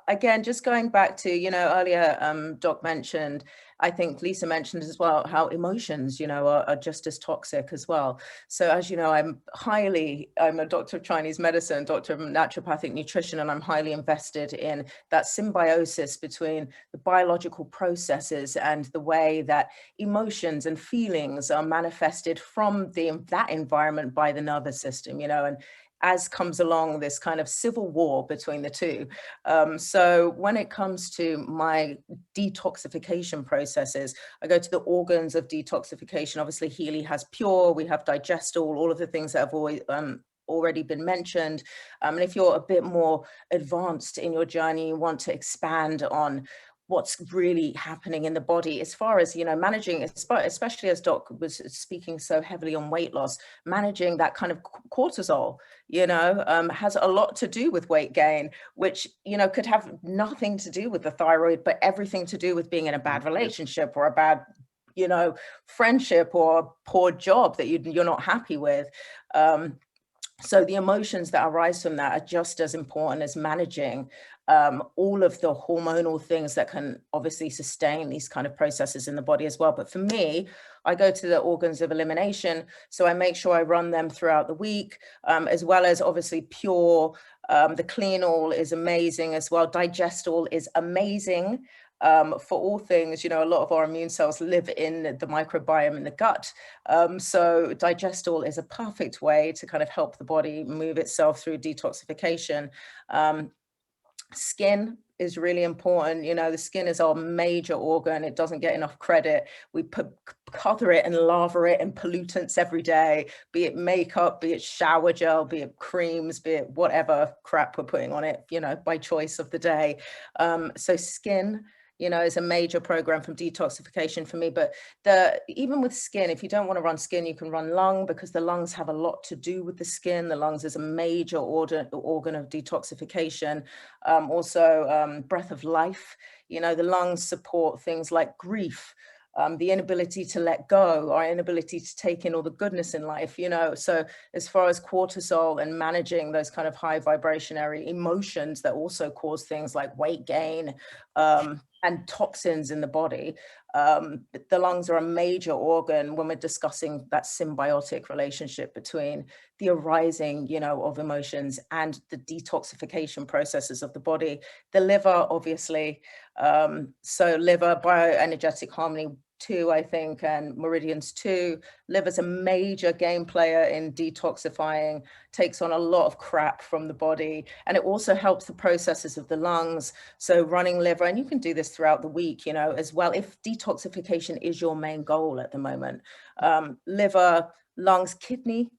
again, just going back to, earlier Doc mentioned I think Lisa mentioned as well how emotions, you know, are just as toxic as well. So as you know, I'm a doctor of Chinese medicine, doctor of naturopathic nutrition, and I'm highly invested in that symbiosis between the biological processes and the way that emotions and feelings are manifested from that environment by the nervous system, you know, and as comes along this kind of civil war between the two. So when it comes to my detoxification processes, I go to the organs of detoxification. Obviously, Healy has Pure, we have Digestol, all of the things that have already been mentioned. And if you're a bit more advanced in your journey, you want to expand on what's really happening in the body as far as, you know, managing, especially as Doc was speaking so heavily on weight loss, managing that kind of cortisol, you know, has a lot to do with weight gain, which, you know, could have nothing to do with the thyroid, but everything to do with being in a bad relationship or a bad, you know, friendship or a poor job that you're not happy with. So the emotions that arise from that are just as important as managing all of the hormonal things that can obviously sustain these kind of processes in the body as well. But for me, I go to the organs of elimination. So I make sure I run them throughout the week, as well as obviously Pure. The Clean All is amazing as well. Digestol is amazing. For all things, you know, a lot of our immune cells live in the microbiome in the gut. So Digestol is a perfect way to kind of help the body move itself through detoxification. Skin is really important. You know, the skin is our major organ. It doesn't get enough credit. We cover it and lather it in pollutants every day, be it makeup, be it shower gel, be it creams, be it whatever crap we're putting on it, you know, by choice of the day. So skin, you know, is a major program from detoxification for me. But even with skin, if you don't want to run skin, you can run lung, because the lungs have a lot to do with the skin. The lungs is a major organ of detoxification. Also, breath of life. You know, the lungs support things like grief, the inability to let go, our inability to take in all the goodness in life, you know. So as far as cortisol and managing those kind of high vibrationary emotions that also cause things like weight gain, and toxins in the body, the lungs are a major organ when we're discussing that symbiotic relationship between the arising, you know, of emotions and the detoxification processes of the body. The liver, obviously, so liver, bioenergetic harmony 2, I think, and meridians 2. Liver's a major game player in detoxifying, takes on a lot of crap from the body, and it also helps the processes of the lungs. So running liver, and you can do this throughout the week, you know, as well, if detoxification is your main goal at the moment. Liver, lungs, kidney.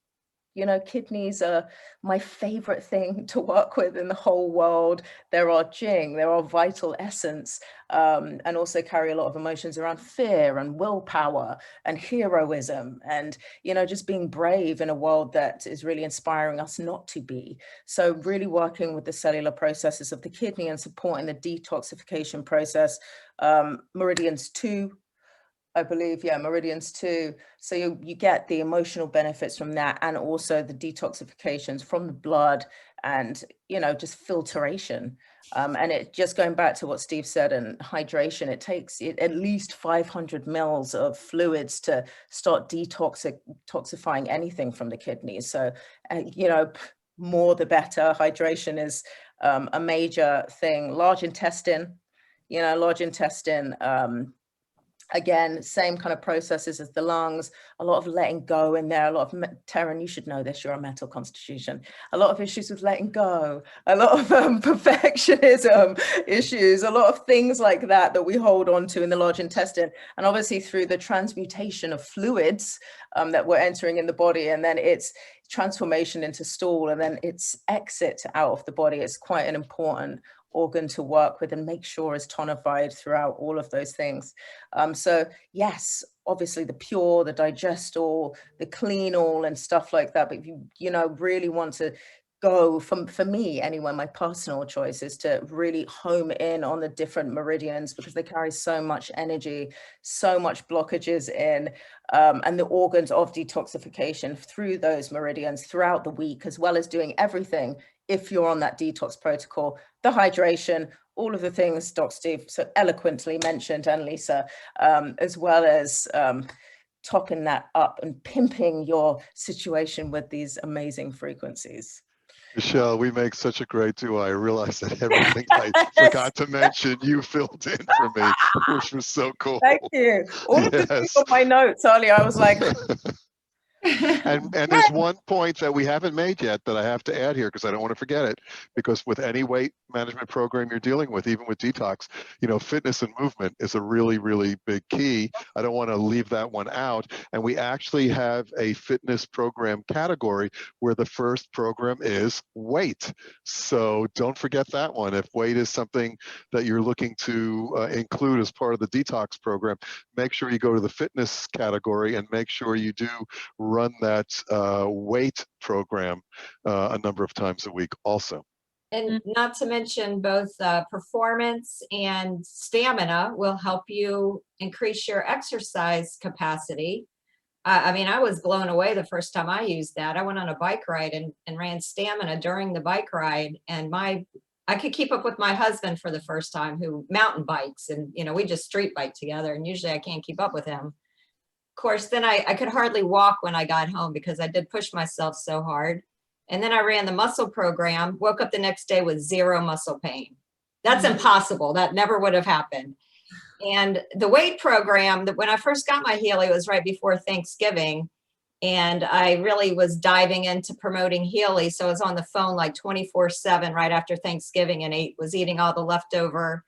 You know, kidneys are my favorite thing to work with in the whole world. They're our Jing, they're our vital essence, and also carry a lot of emotions around fear and willpower and heroism and, you know, just being brave in a world that is really inspiring us not to be. So really working with the cellular processes of the kidney and supporting the detoxification process. Meridians 2, I believe, yeah, meridians 2. So you get the emotional benefits from that, and also the detoxifications from the blood and, you know, just filtration. And it just going back to what Steve said, and hydration, it takes at least 500 mils of fluids to start detoxifying anything from the kidneys. So, you know, more the better. Hydration is a major thing. Large intestine, you know, large intestine, again, same kind of processes as the lungs, a lot of letting go in there, a lot of, Taryn, you should know this, you're a metal constitution, a lot of issues with letting go, a lot of perfectionism issues, a lot of things like that we hold on to in the large intestine. And obviously through the transmutation of fluids that we're entering in the body, and then its transformation into stool, and then its exit out of the body, is quite an important organ to work with and make sure is tonified throughout all of those things. So yes, obviously the Pure, the Digestol, the Clean All and stuff like that. But if you know, really want to go for me anyway, my personal choice is to really home in on the different meridians because they carry so much energy, so much blockages in, and the organs of detoxification through those meridians throughout the week, as well as doing everything if you're on that detox protocol, the hydration, all of the things Doc Steve so eloquently mentioned, and Lisa, as well as topping that up and pimping your situation with these amazing frequencies. Michelle, we make such a great duo. I realized that everything I forgot to mention, you filled in for me, which was so cool. Thank you. All of the things on my notes earlier, I was like, And there's one point that we haven't made yet that I have to add here because I don't want to forget it. Because with any weight management program you're dealing with, even with detox, you know, fitness and movement is a really, really big key. I don't want to leave that one out. And we actually have a fitness program category where the first program is weight. So don't forget that one. If weight is something that you're looking to include as part of the detox program, make sure you go to the fitness category and make sure you do run that weight program a number of times a week also. And not to mention both performance and stamina will help you increase your exercise capacity. I mean, I was blown away the first time I used that. I went on a bike ride and ran stamina during the bike ride, and I could keep up with my husband for the first time, who mountain bikes, and you know, we just street bike together, and usually I can't keep up with him. Of course, then I could hardly walk when I got home because I did push myself so hard. And then I ran the muscle program, woke up the next day with 0 muscle pain. That's impossible. That never would have happened. And the weight program, that when I first got my Healy, it was right before Thanksgiving. And I really was diving into promoting Healy. So I was on the phone like 24/7 right after Thanksgiving and was eating all the leftover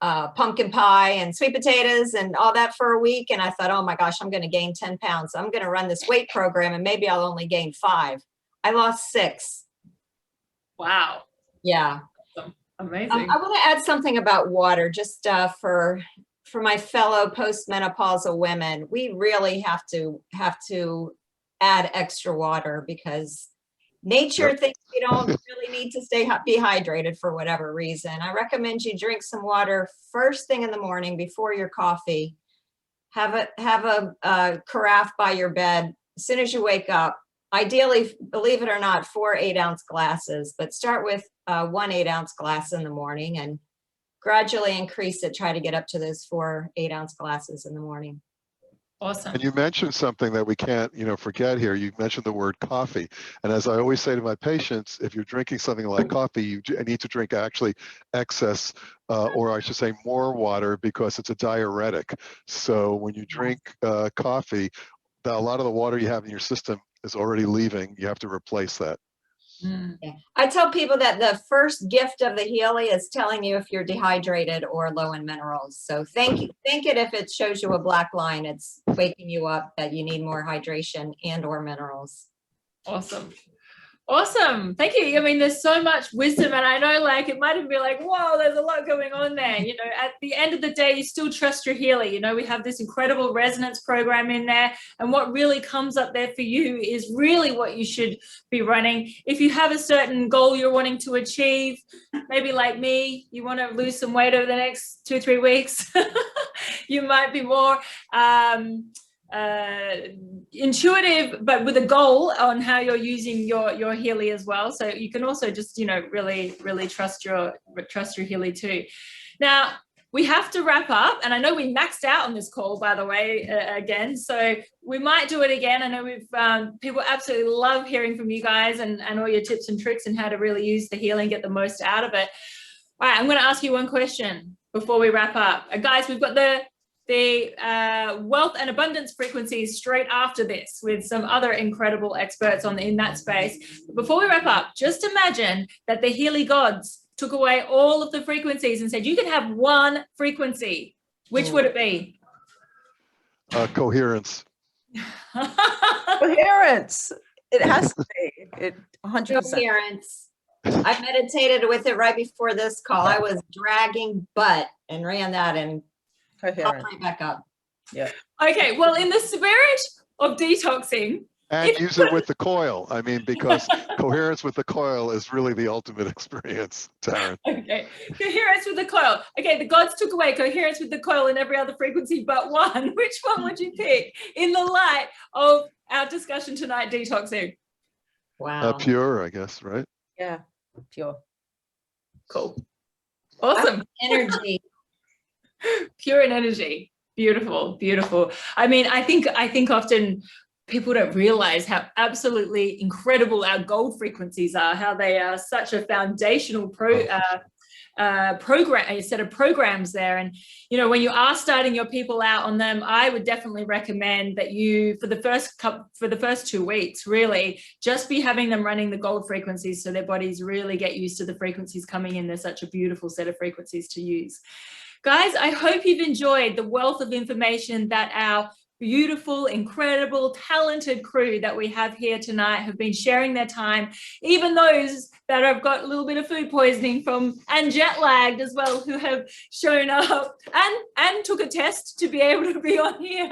pumpkin pie and sweet potatoes and all that for a week. And I thought, oh my gosh, I'm going to gain 10 pounds. I'm going to run this weight program and maybe I'll only gain 5. I lost 6. Wow. Yeah. Amazing. I want to add something about water just for my fellow postmenopausal women. We really have to add extra water because nature thinks we don't really need to be hydrated for whatever reason. I recommend you drink some water first thing in the morning before your coffee. Have a carafe by your bed as soon as you wake up. Ideally, believe it or not, 4 8-ounce glasses, but start with 1 8-ounce glass in the morning and gradually increase it. Try to get up to those 4 8-ounce glasses in the morning. Awesome. And you mentioned something that we can't, forget here. You mentioned the word coffee. And as I always say to my patients, if you're drinking something like coffee, you need to drink actually excess, or I should say more water, because it's a diuretic. So when you drink coffee, a lot of the water you have in your system is already leaving. You have to replace that. Yeah. I tell people that the first gift of the Healy is telling you if you're dehydrated or low in minerals. So thank it if it shows you a black line, it's waking you up that you need more hydration and or minerals. Awesome. Awesome. Thank you. I mean, there's so much wisdom, and I know like it might have been like, whoa, there's a lot going on there. At the end of the day, you still trust your Healy. We have this incredible resonance program in there, and what really comes up there for you is really what you should be running. If you have a certain goal you're wanting to achieve, maybe like me, you want to lose some weight over the next 2-3 weeks, you might be more intuitive, but with a goal on how you're using your Healy as well. So you can also just really trust your Healy too. Now we have to wrap up, and I know we maxed out on this call, by the way, again, so we might do it again. I know we've people absolutely love hearing from you guys and all your tips and tricks and how to really use the Healy and get the most out of it. All right, I'm going to ask you one question before we wrap up. Guys, we've got the wealth and abundance frequencies straight after this with some other incredible experts in that space. But before we wrap up, just imagine that the Healy gods took away all of the frequencies and said you can have one frequency. Which would it be? Coherence. Coherence. It has to be. It 100%. Coherence. I meditated with it right before this call. I was dragging butt and ran that and Coherence. right back up. Yeah. Okay, well, in the spirit of detoxing, And use it with the coil. I mean, because coherence with the coil is really the ultimate experience, Taryn. Okay, coherence with the coil. Okay, the gods took away coherence with the coil in every other frequency but one. Which one would you pick in the light of our discussion tonight, detoxing? Wow. Pure, I guess, right? Yeah, pure. Cool. Awesome. Energy. Pure in energy. Beautiful, beautiful. I mean, I think often people don't realize how absolutely incredible our gold frequencies are, how they are such a foundational a set of programs there. And you know, when you are starting your people out on them, I would definitely recommend that you, for the first 2 weeks, really just be having them running the gold frequencies, so their bodies really get used to the frequencies coming in. They're such a beautiful set of frequencies to use. Guys, I hope you've enjoyed the wealth of information that our beautiful, incredible, talented crew that we have here tonight have been sharing their time, even those that have got a little bit of food poisoning from and jet lagged as well, who have shown up and took a test to be able to be on here,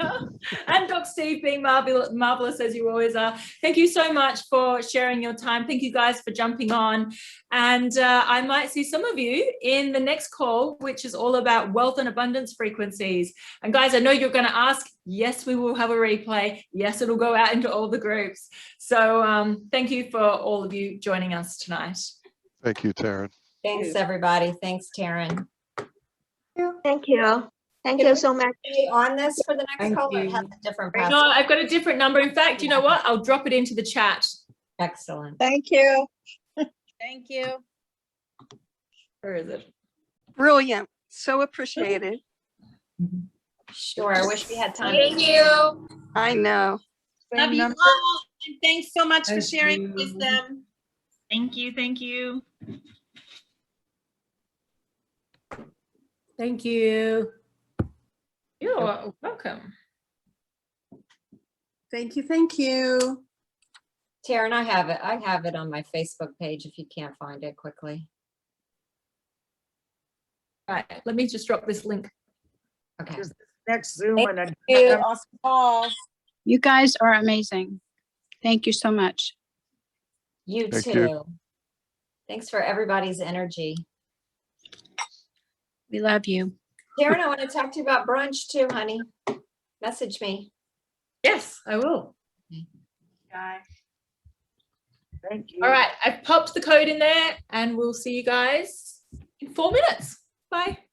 and Doc Steve being marvelous as you always are. Thank you so much for sharing your time. Thank you guys for jumping on, and I might see some of you in the next call, which is all about wealth and abundance frequencies. And guys, I know you're going to ask, yes, we will have a replay. Yes, it'll go out into all the groups. So thank you for all of you joining us tonight. Thank you, Taryn. Thanks, everybody. Thanks, Taryn. Thank you. Thank Can you we so much. stay on this for the next Thank call, or you. have a different No, password? I've got a different number. In fact, you know what? I'll drop it into the chat. Excellent. Thank you. Thank you. Where is it? Brilliant. So appreciated. Sure. I wish we had time. Thank you. I know. Love you Number- all, and thanks so much for Thank sharing you. wisdom. Thank you, thank you. Thank you. You're welcome. Thank you. Thank you. Taryn, I have it. I have it on my Facebook page if you can't find it quickly. All right, let me just drop this link. Okay. Next Zoom Thank and a you. awesome call. You guys are amazing. Thank you so much. You Thank too. you. Thanks for everybody's energy. We love you. Taryn, I want to talk to you about brunch too, honey. Message me. Yes, I will. Thank you. All right, I've popped the code in there, and we'll see you guys in 4 minutes. Bye.